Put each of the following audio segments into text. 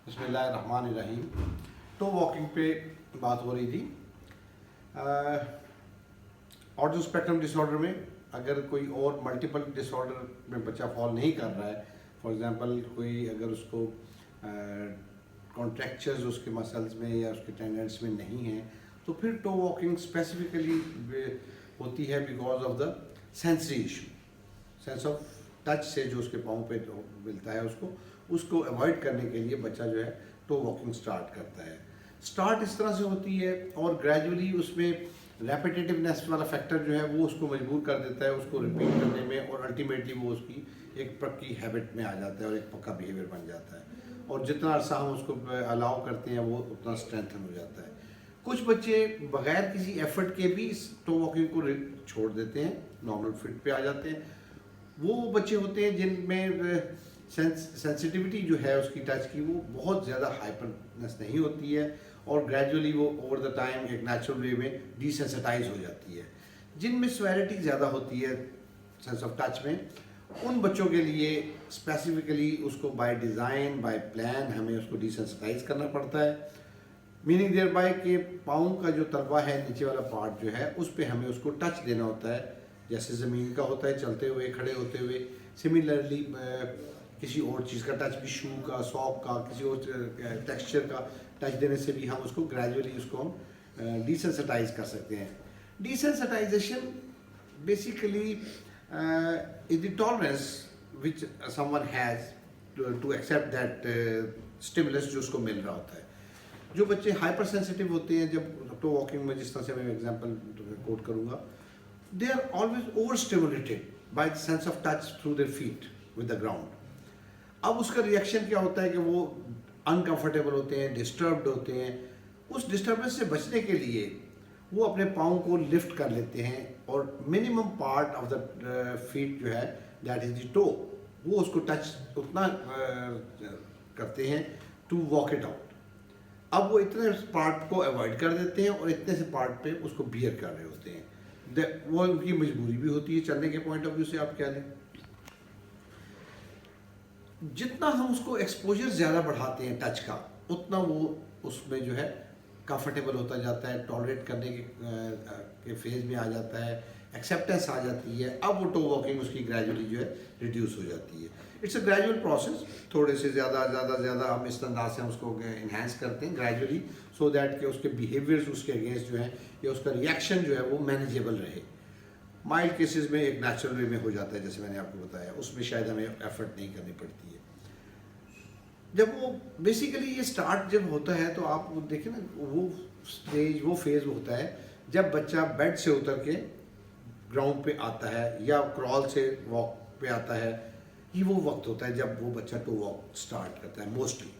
बिस्मिल्लाहिर्रहमानिर्रहीम। तो वॉकिंग पे बात हो रही थी। ऑटिज्म स्पेक्ट्रम डिसऑर्डर में अगर कोई और मल्टीपल डिसऑर्डर में बच्चा फॉल नहीं कर रहा है, फॉर एग्जांपल कोई अगर उसको कॉन्ट्रैक्चर्स उसके मसल्स में या उसके टेंडेंट्स में नहीं है, तो फिर टो वॉकिंग स्पेसिफिकली होती है because of the sensory issue. Sense of touch से जो उसके पाँव पे जो मिलता है उसको अवॉइड करने के लिए बच्चा जो है टो वॉकिंग स्टार्ट करता है। स्टार्ट इस तरह से होती है और ग्रेजुअली उसमें रेपिटेटिवनेस वाला फैक्टर जो है वो उसको मजबूर कर देता है उसको रिपीट करने में, और अल्टीमेटली वो उसकी एक पक्की हैबिट में आ जाता है और एक पक्का बिहेवियर बन जाता है, और जितना अरसा हम उसको अलाउ करते हैं वो उतना स्ट्रेंथन हो जाता है। कुछ बच्चे बगैर किसी एफर्ट के भी इस टो वॉकिंग को छोड़ देते हैं, नॉर्मल फिट पे आ जाते हैं। वो बच्चे होते हैं जिनमें सेंसिटिविटी जो है उसकी टच की वो बहुत ज़्यादा हाइपरनेस नहीं होती है, और ग्रेजुअली वो ओवर द टाइम एक नेचुरल वे में डिसेंसिटाइज हो जाती है। जिनमें स्वेरिटी ज़्यादा होती है सेंस ऑफ टच में, उन बच्चों के लिए स्पेसिफिकली उसको बाय डिज़ाइन बाय प्लान हमें उसको डिसेंसिटाइज करना पड़ता है। मीनिंग देयर बाय के पाँव का जो तलवा है, नीचे वाला पार्ट जो है, उस पर हमें उसको टच देना होता है जैसे ज़मीन का होता है चलते हुए खड़े होते हुए। सिमिलरली किसी और चीज़ का टच भी, शू का, सॉक का, किसी और टेक्सचर का टच देने से भी हम उसको ग्रेजुअली उसको हम डिसेंसिटाइज कर सकते हैं। Desensitization basically is the tolerance which someone has to accept that stimulus जो उसको मिल रहा होता है। जो बच्चे हाइपर सेंसिटिव होते हैं, जब टो वॉकिंग में जिस तरह से मैं एग्जांपल कोट करूँगा, they are always overstimulated by the sense of touch through their feet with the ground. अब उसका रिएक्शन क्या होता है कि वो अनकंफर्टेबल होते हैं, डिस्टर्ब्ड होते हैं। उस डिस्टर्बेंस से बचने के लिए वो अपने पाँव को लिफ्ट कर लेते हैं, और minimum part of the feet जो है दैट इज द टो, वो उसको टच उतना करते हैं टू वॉक इट आउट। अब वो इतने पार्ट को अवॉइड कर देते हैं और इतने से पार्ट पे उसको बियर कर रहे होते हैं। वो उनकी मजबूरी भी होती है चलने के पॉइंट ऑफ व्यू से, आप क्या लें। जितना हम उसको एक्सपोजर ज़्यादा बढ़ाते हैं टच का, उतना वो उसमें जो है कंफर्टेबल होता जाता है, टॉलरेट करने के फेज में आ जाता है, एक्सेप्टेंस आ जाती है। अब वो टो वॉकिंग उसकी ग्रेजुअली जो है रिड्यूस हो जाती है। इट्स अ ग्रेजुअल प्रोसेस, थोड़े से ज़्यादा हम इस अंदाज से उसको इन्हेंस करते हैं ग्रेजुअली, सो दैट कि उसके बिहेवियर्स उसके अगेंस्ट जो है या उसका रिएक्शन जो है वो मैनेजेबल रहे। माइल्ड केसेस में एक नेचुरल वे में हो जाता है, जैसे मैंने आपको बताया, उसमें शायद हमें एफर्ट नहीं करनी पड़ती है। जब वो बेसिकली ये स्टार्ट जब होता है तो आप देखें ना, वो स्टेज वो फेज़ होता है जब बच्चा बेड से उतर के ग्राउंड पे आता है या क्रॉल से वॉक पे आता है। ये वो वक्त होता है जब वो बच्चा टू वॉक स्टार्ट करता है। मोस्टली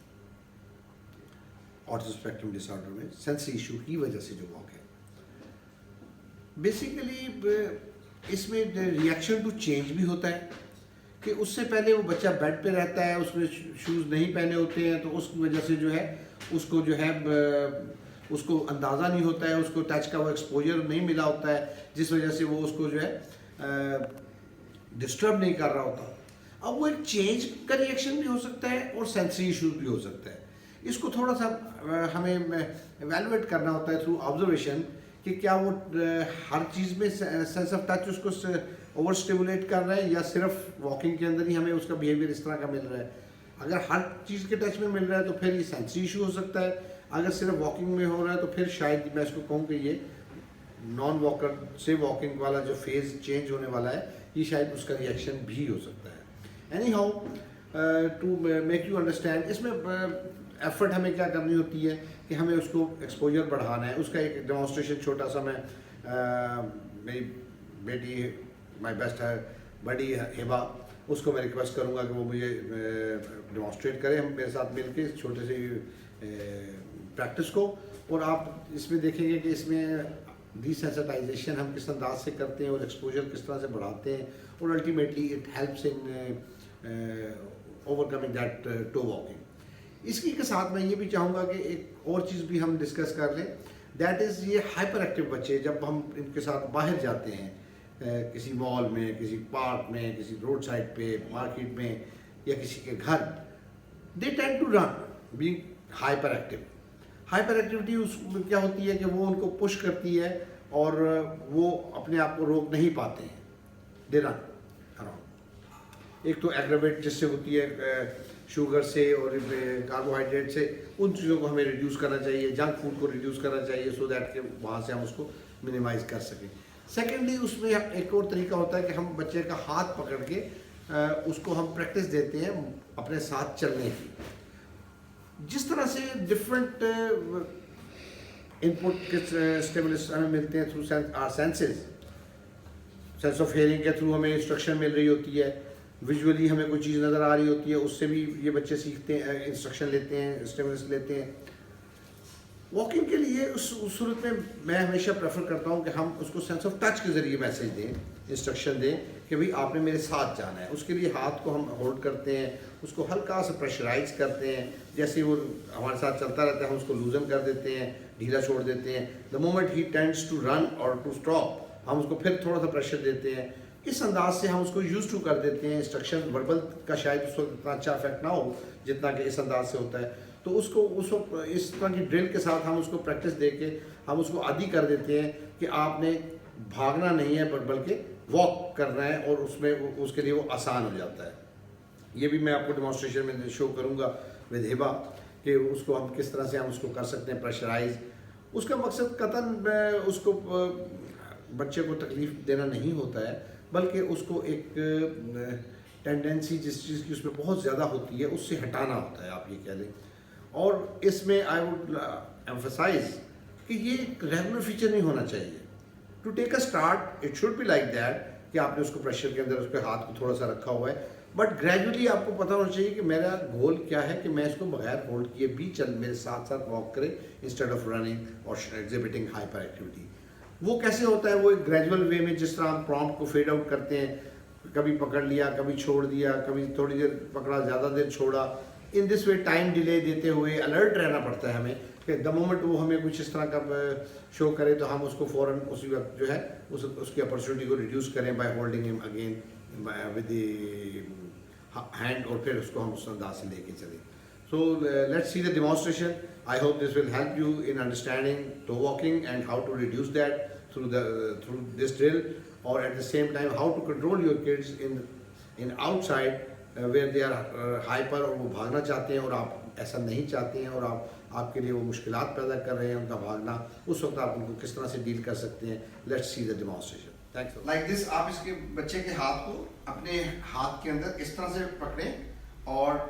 ऑटिज्म स्पेक्ट्रम डिसऑर्डर में सेंसरी इशू की वजह से जो वॉक है, बेसिकली इसमें रिएक्शन टू चेंज भी होता है कि उससे पहले वो बच्चा बेड पे रहता है, उसमें शूज़ नहीं पहने होते हैं, तो उस वजह से जो है उसको जो है उसको अंदाज़ा नहीं होता है, उसको टच का वो एक्सपोजर नहीं मिला होता है, जिस वजह से वो उसको जो है डिस्टर्ब नहीं कर रहा होता। अब वो एक चेंज का रिएक्शन भी हो सकता है और सेंसरी इशूज भी हो सकता है। इसको थोड़ा सा हमें एवेलुएट करना होता है थ्रू ऑब्जर्वेशन कि क्या वो हर चीज़ में सेंस ऑफ टच उसको ओवर स्टिमुलेट कर रहा है या सिर्फ वॉकिंग के अंदर ही हमें उसका बिहेवियर इस तरह का मिल रहा है। अगर हर चीज़ के टच में मिल रहा है तो फिर ये सेंसरी इशू हो सकता है। अगर सिर्फ वॉकिंग में हो रहा है तो फिर शायद मैं इसको कहूँ कि ये नॉन वॉकर से वॉकिंग वाला जो फेज़ चेंज होने वाला है, ये शायद उसका रिएक्शन भी हो सकता है। Anyhow, to make you understand, इसमें एफर्ट हमें क्या करनी होती है कि हमें उसको एक्सपोजर बढ़ाना है। उसका एक डेमोन्स्ट्रेशन छोटा सा मैं मेरी बेटी माय बेस्ट है बड़ी हिबा, उसको मैं रिक्वेस्ट करूँगा कि वो मुझे डेमोन्स्ट्रेट करें हम मेरे साथ मिलके इस छोटे से प्रैक्टिस को। और आप इसमें देखेंगे कि इसमें डिसेंसिटाइजेशन हम किस अंदाज से करते हैं और एक्सपोजर किस तरह से बढ़ाते हैं, और ultimately it helps in overcoming that toe walking. इसकी के साथ मैं ये भी चाहूँगा कि एक और चीज़ भी हम डिस्कस कर लें, दैट इज़ ये हाइपर एक्टिव बच्चे जब हम इनके साथ बाहर जाते हैं, किसी मॉल में, किसी पार्क में, किसी रोड साइड पे, मार्केट में या किसी के घर, they tend to run. Being hyperactive. Hyperactivity उसमें क्या होती है कि वो उनको पुश करती है और वो अपने आप को रोक नहीं पाते हैं, दे रन अराउंड। एक तो एग्रावेट जिससे होती है शुगर से और कार्बोहाइड्रेट से, उन चीज़ों को हमें रिड्यूस करना चाहिए, जंक फूड को रिड्यूस करना चाहिए, सो दैट के वहाँ से हम उसको मिनिमाइज कर सकें। सेकेंडली उसमें एक और तरीका होता है कि हम बच्चे का हाथ पकड़ के उसको हम प्रैक्टिस देते हैं अपने साथ चलने की। जिस तरह से डिफरेंट इनपुट के स्टिमुलस हमें मिलते हैं through our senses, sense of hearing के थ्रू हमें इंस्ट्रक्शन मिल रही होती है, विजुअली हमें कोई चीज़ नज़र आ रही होती है, उससे भी ये बच्चे सीखते हैं, इंस्ट्रक्शन लेते हैं, स्टिमुलस लेते हैं। वॉकिंग के लिए उस सूरत में मैं हमेशा प्रेफर करता हूँ कि हम उसको सेंस ऑफ टच के ज़रिए मैसेज दें, इंस्ट्रक्शन दें कि भाई आपने मेरे साथ जाना है। उसके लिए हाथ को हम होल्ड करते हैं, उसको हल्का सा प्रेशराइज करते हैं, जैसे ही वो हमारे साथ चलता रहता है हम उसको लूजन कर देते हैं, ढीला छोड़ देते हैं। द मोमेंट ही टेंड्स टू रन और टू स्टॉप, हम उसको फिर थोड़ा सा प्रेशर देते हैं। इस अंदाज से हम उसको यूज टू कर देते हैं। इंस्ट्रक्शन वर्बल का शायद उस वक्त इतना अच्छा इफेक्ट ना हो जितना कि इस अंदाज से होता है, तो उसको उस वक्त इस तरह की ड्रिल के साथ हम उसको प्रैक्टिस दे के हम उसको आदी कर देते हैं कि आपने भागना नहीं है बल्कि वॉक करना है, और उसमें उसके लिए वो आसान हो जाता है। ये भी मैं आपको डेमोन्स्ट्रेशन में शो करूँगा विद हिबा कि उसको हम किस तरह से हम उसको कर सकते हैं प्रेशराइज। उसका मकसद कतन उसको बच्चे को तकलीफ़ देना नहीं होता है, बल्कि उसको एक टेंडेंसी जिस चीज़ की उसमें बहुत ज़्यादा होती है उससे हटाना होता है, आप ये कह लें। और इसमें आई वुड एम्फसाइज कि ये एक रेगुलर फीचर नहीं होना चाहिए। To take a start it should be like that कि आपने उसको प्रेशर के अंदर उसके हाथ को थोड़ा सा रखा हुआ है, बट ग्रेजुअली आपको पता होना चाहिए कि मेरा गोल क्या है, कि मैं इसको बगैर होल्ड किए भी मेरे साथ साथ वॉक करे इंस्टेड ऑफ रनिंग और एग्जिबिटिंग हाइपर एक्टिविटी। वो कैसे होता है? वो एक ग्रेजुअल वे में, जिस तरह हम प्रॉम्प्ट को फेड आउट करते हैं, कभी पकड़ लिया, कभी छोड़ दिया, कभी थोड़ी देर पकड़ा, ज़्यादा देर छोड़ा। In this way time delay देते हुए अलर्ट रहना पड़ता है हमें कि द मोमेंट वो हमें कुछ इस तरह का शो करे तो हम उसको फ़ौरन उसी वक्त जो है उसकी अपॉर्चुनिटी को रिड्यूस करें by holding him again with the hand, और फिर उसको हम उस अंदाज से लेके चलें। So let's see the demonstration. I hope this will help you in understanding toe walking and how to reduce that through this drill, or at the same time how to control your kids in outside where they are hyper, और वो भागना चाहते हैं और आप ऐसा नहीं चाहते हैं और आपके लिए वो मुश्किलात पैदा कर रहे हैं उनका भागना, उस वक्त आप उनको किस तरह से डील कर सकते हैं। Let's see the demonstration. Thanks. Like this, आप इसके बच्चे के हाथ को अपने हाथ के अंदर इस तरह से पकड़ें और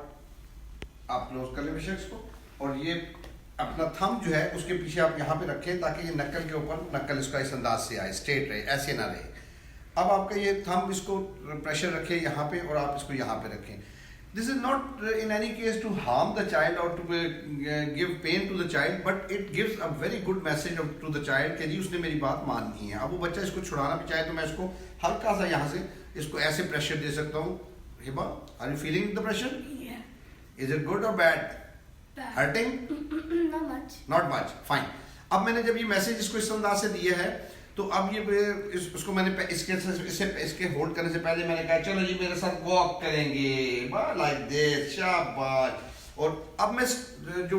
आप क्लोज कर लें बेशक इसको, और ये अपना थंब जो है उसके पीछे आप यहाँ पे रखें ताकि ये नक्कल के ऊपर, नक्कल इसका इस अंदाज से आए, स्ट्रेट रहे, ऐसे ना रहे। अब आपका ये थंब, इसको प्रेशर रखें यहाँ पे और आप इसको यहाँ पे रखें। This is not in any case to harm the child और to give pain to the child, but it gives a very good message to the child कि जी उसने मेरी बात माननी है। अब वो बच्चा इसको छुड़ाना भी चाहे तो मैं इसको हल्का सा यहाँ से इसको ऐसे प्रेशर दे सकता हूँ। Hiba, are you feeling the pressure? Is it good और bad? Hurting? Not much. Fine. अब मैंने जब ये मैसेज इसको इस अंदाज से दिया है तो अब ये इसको मैंने इसके होल्ड करने से पहले मैंने कहा चलो जी मेरे साथ वॉक करेंगे, लाइक दिस, शाबाश। और अब मैं जो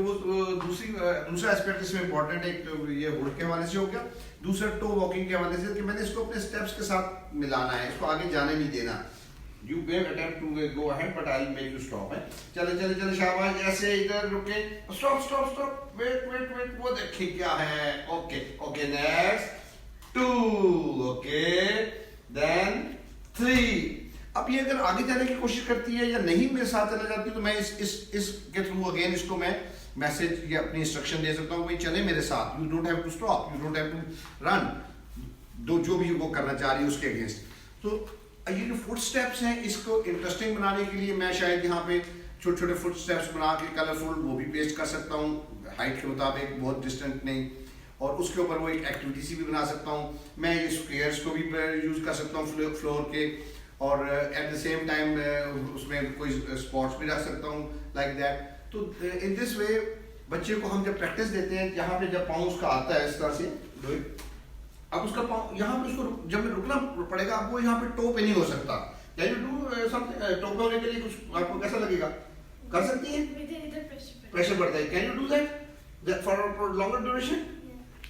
दूसरा एस्पेक्ट इसमें इम्पोर्टेंट है, एक ये होल्ड के हवाले से हो गया, दूसरा टो वॉकिंग के हवाले से कि मैंने इसको अपने स्टेप्स के साथ मिलाना है, इसको आगे जाने नहीं देना। You may attempt to go ahead, but I'll make you stop. चले चले चले, शाबाश, ऐसे इधर रुके, stop stop stop, wait wait wait, वो देखिए क्या है। Okay okay, next 2, okay, then 3। अब ये अगर आगे जाने की कोशिश करती है या नहीं मेरे साथ चले जाती है तो मैं इस के थ्रू अगेन इसको मैं मैसेज या अपनी इंस्ट्रक्शन दे सकता हूँ, भाई चले मेरे साथ, you don't have to stop, you don't have to run, जो भी वो करना चाह रही है उसके अगेंस्ट। तो ये जो फुट स्टेप्स हैं इसको इंटरेस्टिंग बनाने के लिए मैं शायद यहाँ पे छोटे छोटे फुट स्टेप्स बना के कलरफुल वो भी पेस्ट कर सकता हूँ, हाइट के मुताबिक, बहुत डिस्टेंट नहीं, और उसके ऊपर वो एक एक्टिविटी सी भी बना सकता हूँ। मैं ये स्क्वेयर्स को भी यूज़ कर सकता हूँ फ्लोर के, और एट द सेम टाइम उसमें कोई स्पॉट्स भी रख सकता हूँ लाइक दैट। तो इन दिस वे बच्चे को हम जब प्रैक्टिस देते हैं, यहाँ पे जब पाँव उसका आता है इस तरह से, अब उसका पाँव यहाँ पे उसको जब रुकना पड़ेगा, अब वो यहाँ पे टो पे नहीं हो सकता। Can you do something toe पे होने के लिए? कुछ आपको कैसा लगेगा? कर सकती है? प्रेशर बढ़ता है. Can you do that for longer duration?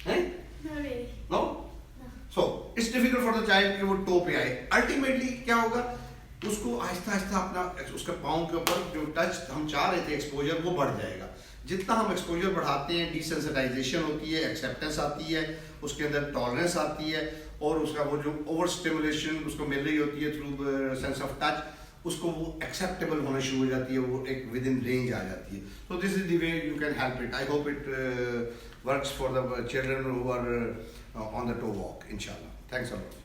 है? Not really. No? No. So it's difficult for the child कि वो टो पे आए. अल्टीमेटली क्या होगा, उसको आहिस्ता आहिस्ता अपना उसका पाँव के ऊपर जो टच हम चाह रहे थे एक्सपोजर वो बढ़ जाएगा. जितना हम एक्सपोजर बढ़ाते हैं डिसेंसिटाइजेशन होती है, एक्सेप्टेंस आती है, उसके अंदर टॉलरेंस आती है, और उसका वो जो ओवर स्टिमुलेशन उसको मिल रही होती है थ्रू सेंस ऑफ टच, उसको वो एक्सेप्टेबल होना शुरू हो जाती है, वो एक विद इन रेंज आ जाती है. So this is the way you can help it. I hope it works for the children who are on the toe walk इंशाल्लाह. Thanks a lot.